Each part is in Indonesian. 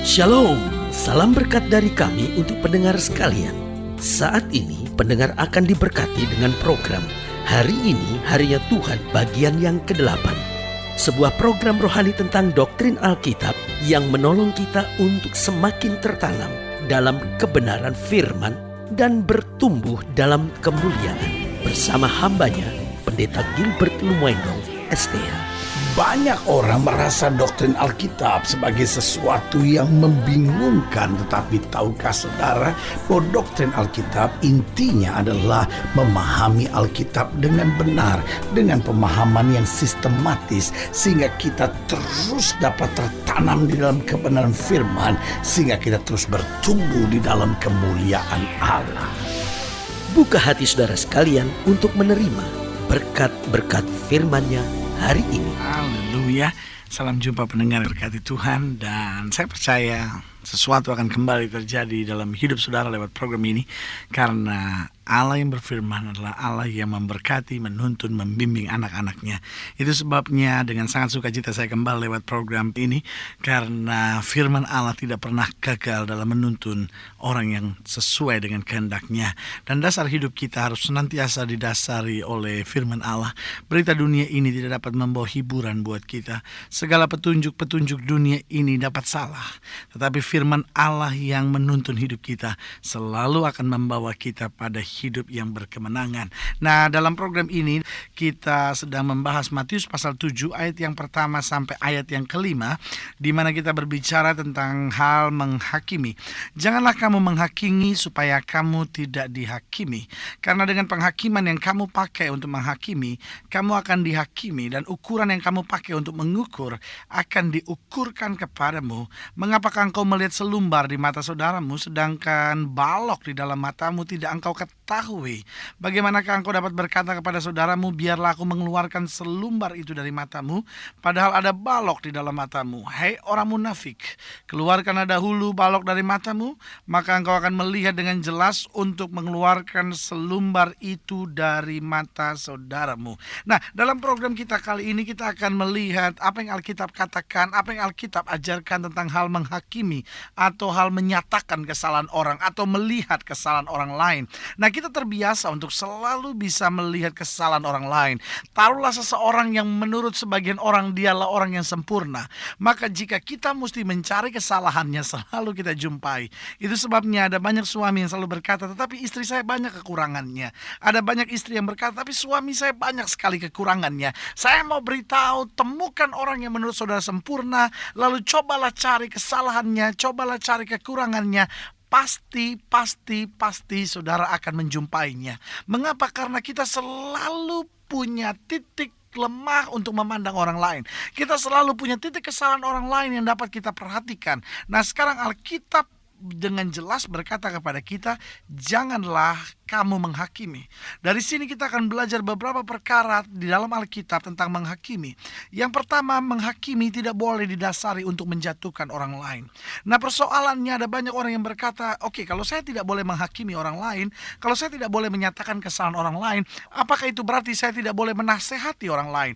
Shalom, salam berkat dari kami untuk pendengar sekalian. Saat ini pendengar akan diberkati dengan program Hari Ini Harinya Tuhan bagian yang ke-8. Sebuah program rohani tentang doktrin Alkitab yang menolong kita untuk semakin tertanam dalam kebenaran firman dan bertumbuh dalam kemuliaan. Bersama hambanya, Pendeta Gilbert Lumendong, STH. Banyak orang merasa doktrin Alkitab sebagai sesuatu yang membingungkan. Tetapi tahukah saudara bahwa doktrin Alkitab intinya adalah memahami Alkitab dengan benar, dengan pemahaman yang sistematis, sehingga kita terus dapat tertanam di dalam kebenaran firman, sehingga kita terus bertumbuh di dalam kemuliaan Allah. Buka hati saudara sekalian untuk menerima berkat-berkat firman-Nya hari ini. Haleluya. Salam jumpa pendengar berkati Tuhan. Dan saya percaya sesuatu akan kembali terjadi dalam hidup saudara lewat program ini, karena Allah yang berfirman adalah Allah yang memberkati, menuntun, membimbing anak-anaknya. Itu sebabnya dengan sangat sukacita saya kembali lewat program ini, karena firman Allah tidak pernah gagal dalam menuntun orang yang sesuai dengan kehendaknya. Dan dasar hidup kita harus senantiasa didasari oleh firman Allah. Berita dunia ini tidak dapat membawa hiburan buat kita. Segala petunjuk-petunjuk dunia ini dapat salah, tetapi firman Allah yang menuntun hidup kita selalu akan membawa kita pada hidup yang berkemenangan. Nah, dalam program ini kita sedang membahas Matius pasal 7 ayat yang pertama sampai ayat yang kelima, di mana kita berbicara tentang hal menghakimi. Janganlah kamu menghakimi supaya kamu tidak dihakimi, karena dengan penghakiman yang kamu pakai untuk menghakimi, kamu akan dihakimi, dan ukuran yang kamu pakai untuk mengukur akan diukurkan kepadamu. Mengapakah engkau melihat selumbar di mata saudaramu, sedangkan balok di dalam matamu tidak engkau ketahui? Bagaimanakah engkau dapat berkata kepada saudaramu, biarlah aku mengeluarkan selumbar itu dari matamu, padahal ada balok di dalam matamu? Hei orang munafik, keluarkan dahulu balok dari matamu, maka engkau akan melihat dengan jelas untuk mengeluarkan selumbar itu dari mata saudaramu. Nah, dalam program kita kali ini kita akan melihat apa yang Alkitab katakan, apa yang Alkitab ajarkan tentang hal menghakimi atau hal menyatakan kesalahan orang atau melihat kesalahan orang lain. Nah, kita terbiasa untuk selalu bisa melihat kesalahan orang lain. Taruhlah seseorang yang menurut sebagian orang dialah orang yang sempurna, maka jika kita mesti mencari kesalahannya selalu kita jumpai. Itu sebabnya ada banyak suami yang selalu berkata, tetapi istri saya banyak kekurangannya. Ada banyak istri yang berkata, tapi suami saya banyak sekali kekurangannya. Saya mau beritahu, temukan orang yang menurut saudara sempurna, lalu cobalah cari kesalahannya, cobalah cari kekurangannya. Pasti saudara akan menjumpainya. Mengapa? Karena kita selalu punya titik lemah untuk memandang orang lain. Kita selalu punya titik kesalahan orang lain yang dapat kita perhatikan. Nah, sekarang Alkitab dengan jelas berkata kepada kita, janganlah kamu menghakimi. Dari sini kita akan belajar beberapa perkara di dalam Alkitab tentang menghakimi. Yang pertama, menghakimi tidak boleh didasari untuk menjatuhkan orang lain. Nah, persoalannya ada banyak orang yang berkata, oke, kalau saya tidak boleh menghakimi orang lain, kalau saya tidak boleh menyatakan kesalahan orang lain, apakah itu berarti saya tidak boleh menasehati orang lain?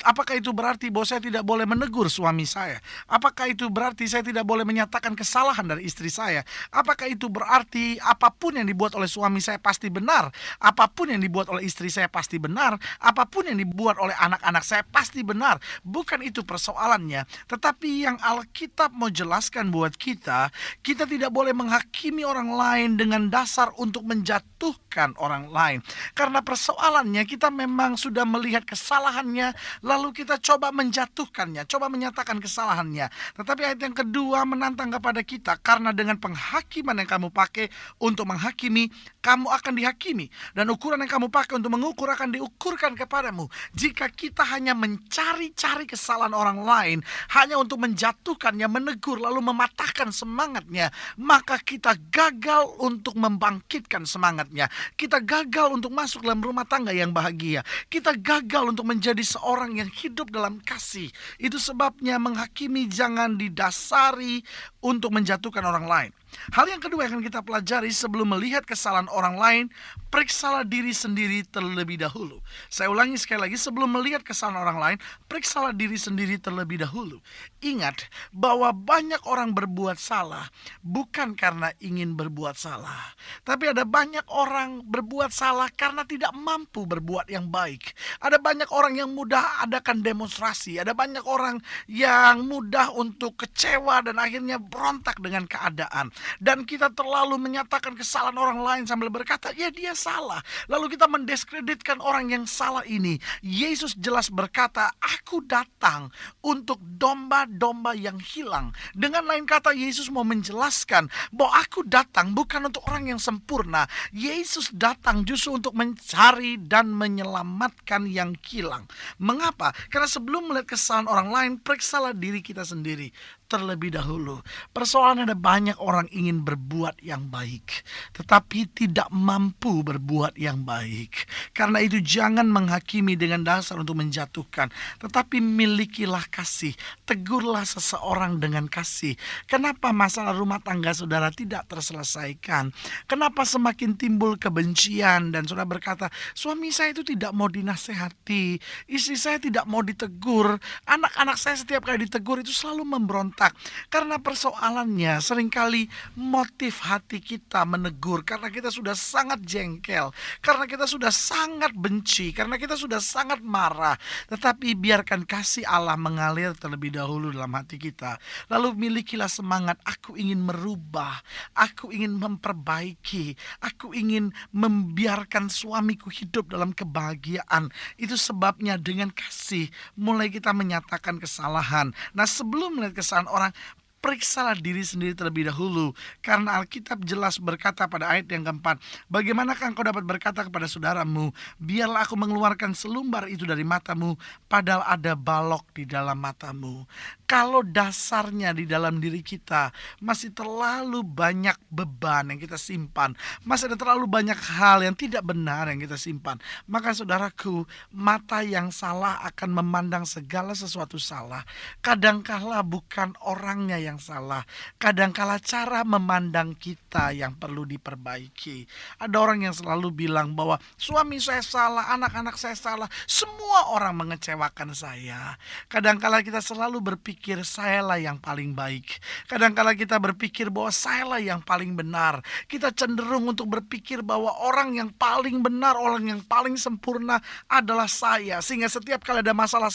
Apakah itu berarti bahwa saya tidak boleh menegur suami saya? Apakah itu berarti saya tidak boleh menyatakan kesalahan dari istri saya? Apakah itu berarti apapun yang dibuat oleh suami saya pasti benar, apapun yang dibuat oleh istri saya pasti benar, apapun yang dibuat oleh anak-anak saya pasti benar? Bukan itu persoalannya. Tetapi yang Alkitab mau jelaskan buat kita, kita tidak boleh menghakimi orang lain dengan dasar untuk menjatuhkan orang lain. Karena persoalannya kita memang sudah melihat kesalahannya, lalu kita coba menjatuhkannya, coba menyatakan kesalahannya. Tetapi ayat yang kedua menantang kepada kita, karena dengan penghakiman yang kamu pakai untuk menghakimi, kamu akan dihakimi, dan ukuran yang kamu pakai untuk mengukur akan diukurkan kepadamu. Jika kita hanya mencari-cari kesalahan orang lain hanya untuk menjatuhkannya, menegur, lalu mematahkan semangatnya, maka kita gagal untuk membangkitkan semangatnya. Kita gagal untuk masuk dalam rumah tangga yang bahagia. Kita gagal untuk menjadi seorang yang hidup dalam kasih. Itu sebabnya menghakimi jangan didasari untuk menjatuhkan orang lain. Hal yang kedua yang akan kita pelajari, sebelum melihat kesalahan orang lain, periksalah diri sendiri terlebih dahulu. Saya ulangi sekali lagi, sebelum melihat kesalahan orang lain, periksalah diri sendiri terlebih dahulu. Ingat bahwa banyak orang berbuat salah bukan karena ingin berbuat salah, tapi ada banyak orang berbuat salah karena tidak mampu berbuat yang baik. Ada banyak orang yang mudah adakan demonstrasi, ada banyak orang yang mudah untuk kecewa dan akhirnya berontak dengan keadaan. Dan kita terlalu menyatakan kesalahan orang lain sambil berkata, ya dia salah. Lalu kita mendiskreditkan orang yang salah ini. Yesus jelas berkata, aku datang untuk domba-domba yang hilang. Dengan lain kata, Yesus mau menjelaskan bahwa aku datang bukan untuk orang yang sempurna. Yesus datang justru untuk mencari dan menyelamatkan yang hilang. Mengapa? Karena sebelum melihat kesalahan orang lain, periksalah diri kita sendiri terlebih dahulu. Persoalan ada banyak orang ingin berbuat yang baik, tetapi tidak mampu berbuat yang baik. Karena itu jangan menghakimi dengan dasar untuk menjatuhkan, tetapi milikilah kasih. Tegurlah seseorang dengan kasih. Kenapa masalah rumah tangga saudara tidak terselesaikan? Kenapa semakin timbul kebencian dan saudara berkata, suami saya itu tidak mau dinasehati, istri saya tidak mau ditegur, anak-anak saya setiap kali ditegur itu selalu memberontak. Karena persoalannya seringkali motif hati kita menegur karena kita sudah sangat jengkel, karena kita sudah sangat benci, karena kita sudah sangat marah. Tetapi biarkan kasih Allah mengalir terlebih dahulu dalam hati kita. Lalu milikilah semangat, aku ingin merubah, aku ingin memperbaiki, aku ingin membiarkan suamiku hidup dalam kebahagiaan. Itu sebabnya dengan kasih mulai kita menyatakan kesalahan. Nah, sebelum melihat kesalahan orang, periksalah diri sendiri terlebih dahulu. Karena Alkitab jelas berkata pada ayat yang keempat, bagaimanakah engkau dapat berkata kepada saudaramu, biarlah aku mengeluarkan selumbar itu dari matamu, padahal ada balok di dalam matamu. Kalau dasarnya di dalam diri kita masih terlalu banyak beban yang kita simpan, masih ada terlalu banyak hal yang tidak benar yang kita simpan, maka saudaraku, mata yang salah akan memandang segala sesuatu salah. Kadangkala bukan orangnya yang salah, kadangkala cara memandang kita yang perlu diperbaiki. Ada orang yang selalu bilang bahwa suami saya salah, anak-anak saya salah, semua orang mengecewakan saya. Kadangkala kita selalu berpikir sayalah yang paling baik. Kadangkala kita berpikir bahwa sayalah yang paling benar. Kita cenderung untuk berpikir bahwa orang yang paling benar, orang yang paling sempurna adalah saya. Sehingga setiap kali ada masalah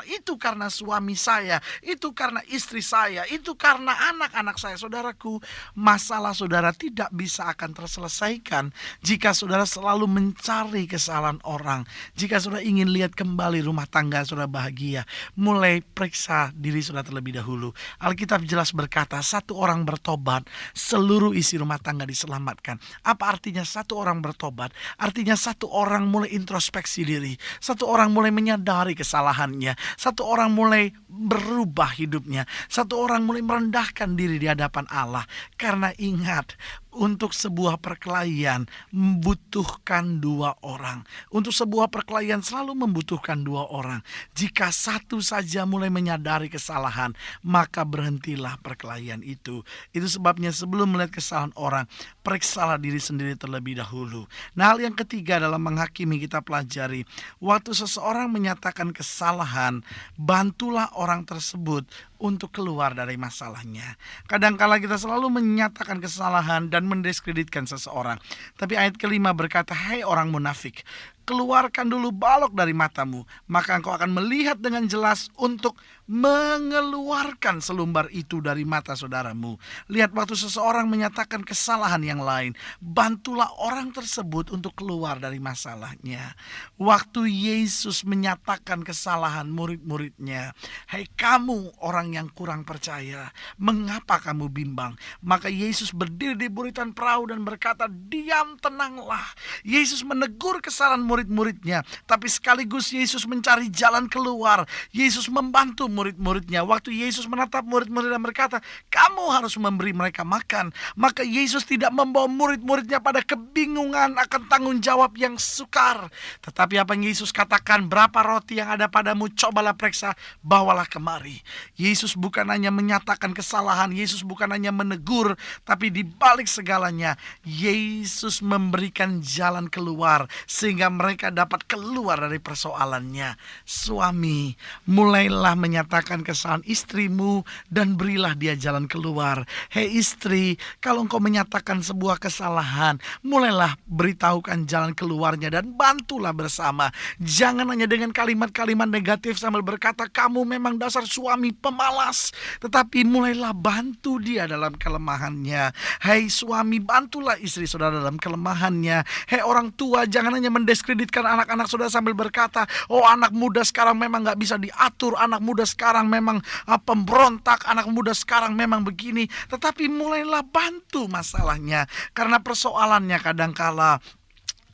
itu karena suami saya, itu karena istri saya, itu karena anak-anak saya. Saudaraku, masalah saudara tidak bisa akan terselesaikan jika saudara selalu mencari kesalahan orang. Jika saudara ingin lihat kembali rumah tangga saudara bahagia, mulai periksa diri saudara terlebih dahulu. Alkitab jelas berkata, satu orang bertobat, seluruh isi rumah tangga diselamatkan. Apa artinya satu orang bertobat? Artinya satu orang mulai introspeksi diri, satu orang mulai menyadari kesalahannya, satu orang mulai berubah hidupnya, satu orang mulai merendahkan diri di hadapan Allah. Karena ingat, untuk sebuah perkelahian membutuhkan dua orang. Untuk sebuah perkelahian selalu membutuhkan dua orang. Jika satu saja mulai menyadari kesalahan, maka berhentilah perkelahian itu. Itu sebabnya sebelum melihat kesalahan orang, periksalah diri sendiri terlebih dahulu. Nah, hal yang ketiga dalam menghakimi kita pelajari, waktu seseorang menyatakan kesalahan, bantulah orang tersebut untuk keluar dari masalahnya. Kadangkala kita selalu menyatakan kesalahan dan mendiskreditkan seseorang. Tapi ayat kelima berkata, hai orang munafik, keluarkan dulu balok dari matamu, maka engkau akan melihat dengan jelas untuk mengeluarkan selumbar itu dari mata saudaramu. Lihat, waktu seseorang menyatakan kesalahan yang lain, bantulah orang tersebut untuk keluar dari masalahnya. Waktu Yesus menyatakan kesalahan murid-muridnya, hai kamu orang yang kurang percaya, mengapa kamu bimbang? Maka Yesus berdiri di buritan perahu dan berkata, diam, tenanglah. Yesus menegur kesalahan murid-muridnya, tapi sekaligus Yesus mencari jalan keluar. Yesus membantu murid-muridnya. Waktu Yesus menatap murid-murid dan berkata, kamu harus memberi mereka makan. Maka Yesus tidak membawa murid-muridnya pada kebingungan akan tanggung jawab yang sukar. Tetapi apa yang Yesus katakan, berapa roti yang ada padamu, cobalah periksa, bawalah kemari. Yesus bukan hanya menyatakan kesalahan, Yesus bukan hanya menegur, tapi di balik segalanya, Yesus memberikan jalan keluar sehingga mereka dapat keluar dari persoalannya. Suami, mulailah menyatakan kesalahan istrimu dan berilah dia jalan keluar. Hei istri, kalau engkau menyatakan sebuah kesalahan, mulailah beritahukan jalan keluarnya dan bantulah bersama. Jangan hanya dengan kalimat-kalimat negatif sambil berkata kamu memang dasar suami pemalas, tetapi mulailah bantu dia dalam kelemahannya. Hei suami, bantulah istri saudara dalam kelemahannya. Hei orang tua, jangan hanya mendiskreditkan anak-anak saudara sambil berkata, oh anak muda sekarang memang gak bisa diatur, anak muda sekarang memang pemberontak, anak muda sekarang memang begini. Tetapi mulailah bantu masalahnya, karena persoalannya kadangkala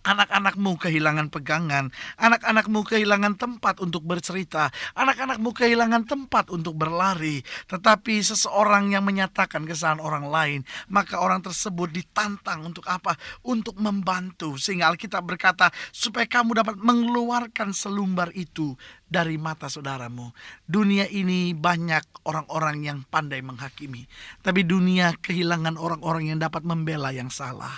anak-anakmu kehilangan pegangan, anak-anakmu kehilangan tempat untuk bercerita, anak-anakmu kehilangan tempat untuk berlari. Tetapi seseorang yang menyatakan kesalahan orang lain, maka orang tersebut ditantang untuk apa? Untuk membantu. Sehingga Alkitab berkata, supaya kamu dapat mengeluarkan selumbar itu dari mata saudaramu. Dunia ini banyak orang-orang yang pandai menghakimi, tapi dunia kehilangan orang-orang yang dapat membela yang salah.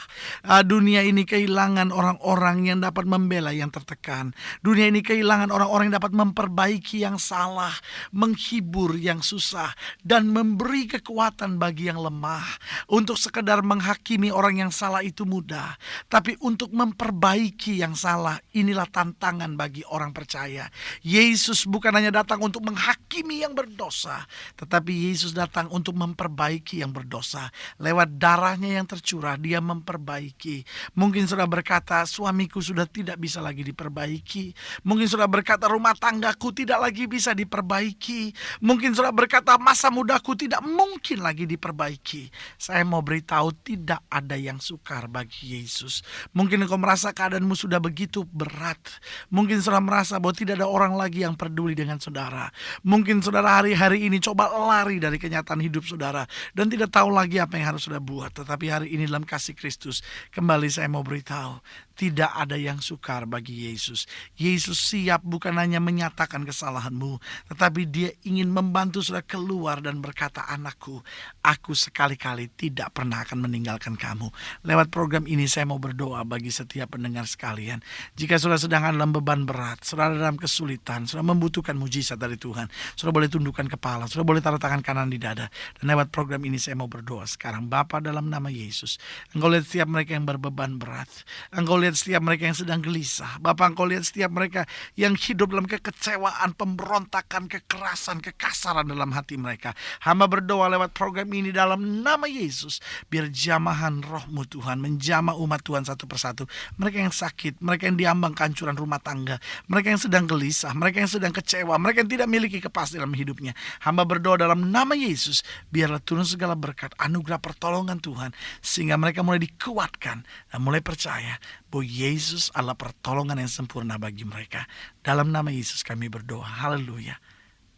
Dunia ini kehilangan orang-orang yang dapat membela yang tertekan. Dunia ini kehilangan orang-orang yang dapat memperbaiki yang salah, menghibur yang susah, dan memberi kekuatan bagi yang lemah. Untuk sekedar menghakimi orang yang salah itu mudah, tapi untuk memperbaiki yang salah, inilah tantangan bagi orang percaya. Yesus bukan hanya datang untuk menghakimi yang berdosa, tetapi Yesus datang untuk memperbaiki yang berdosa. Lewat darahnya yang tercurah, dia memperbaiki. Mungkin saudara berkata, suamiku sudah tidak bisa lagi diperbaiki. Mungkin saudara berkata, rumah tanggaku tidak lagi bisa diperbaiki. Mungkin saudara berkata, masa mudaku tidak mungkin lagi diperbaiki. Saya mau beritahu, tidak ada yang sukar bagi Yesus. Mungkin engkau merasa keadaanmu sudah begitu berat. Mungkin saudara merasa bahwa tidak ada orang lagi yang peduli dengan saudara. Mungkin saudara hari-hari ini coba lari dari kenyataan hidup saudara dan tidak tahu lagi apa yang harus saudara buat. Tetapi hari ini dalam kasih Kristus, kembali saya mau beritahu, tidak ada yang sukar bagi Yesus. Yesus siap bukan hanya menyatakan kesalahanmu, tetapi dia ingin membantu saudara keluar dan berkata, anakku, aku sekali-kali tidak pernah akan meninggalkan kamu. Lewat program ini saya mau berdoa bagi setiap pendengar sekalian. Jika saudara sedang dalam beban berat, saudara dalam kesulitan, saudara membutuhkan mujizat dari Tuhan, saudara boleh tundukkan kepala, saudara boleh taruh tangan kanan di dada. Dan lewat program ini saya mau berdoa sekarang. Bapa, dalam nama Yesus, Engkau lihat setiap mereka yang berbeban berat. Engkau lihat setiap mereka yang sedang gelisah. Bapak, Engkau lihat setiap mereka yang hidup dalam kekecewaan, pemberontakan, kekerasan, kekasaran dalam hati mereka. Hamba berdoa lewat program ini dalam nama Yesus, biar jamahan roh-Mu Tuhan menjamah umat Tuhan satu persatu. Mereka yang sakit, mereka yang diambang kehancuran rumah tangga, mereka yang sedang gelisah, mereka yang sedang kecewa, mereka yang tidak memiliki kepastian dalam hidupnya. Hamba berdoa dalam nama Yesus, biarlah turun segala berkat, anugerah pertolongan Tuhan, sehingga mereka mulai dikuatkan dan mulai percaya bahwa Yesus adalah pertolongan yang sempurna bagi mereka. Dalam nama Yesus kami berdoa. Haleluya.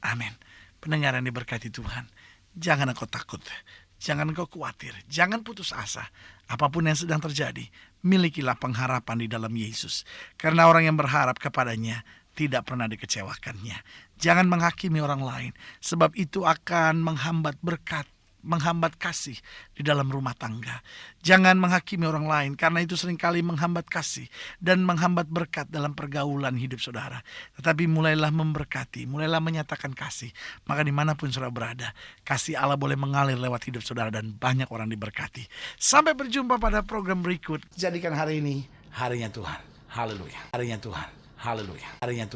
Amin. Pendengar yang diberkati Tuhan, jangan engkau takut, jangan engkau khawatir, jangan putus asa. Apapun yang sedang terjadi, milikilah pengharapan di dalam Yesus. Karena orang yang berharap kepadanya tidak pernah dikecewakannya. Jangan menghakimi orang lain, sebab itu akan menghambat berkat, menghambat kasih di dalam rumah tangga. Jangan menghakimi orang lain, karena itu seringkali menghambat kasih dan menghambat berkat dalam pergaulan hidup saudara. Tetapi mulailah memberkati, mulailah menyatakan kasih. Maka dimanapun saudara berada, kasih Allah boleh mengalir lewat hidup saudara dan banyak orang diberkati. Sampai berjumpa pada program berikut. Jadikan hari ini harinya Tuhan. Haleluya. Harinya Tuhan. Haleluya. Harinya Tuhan.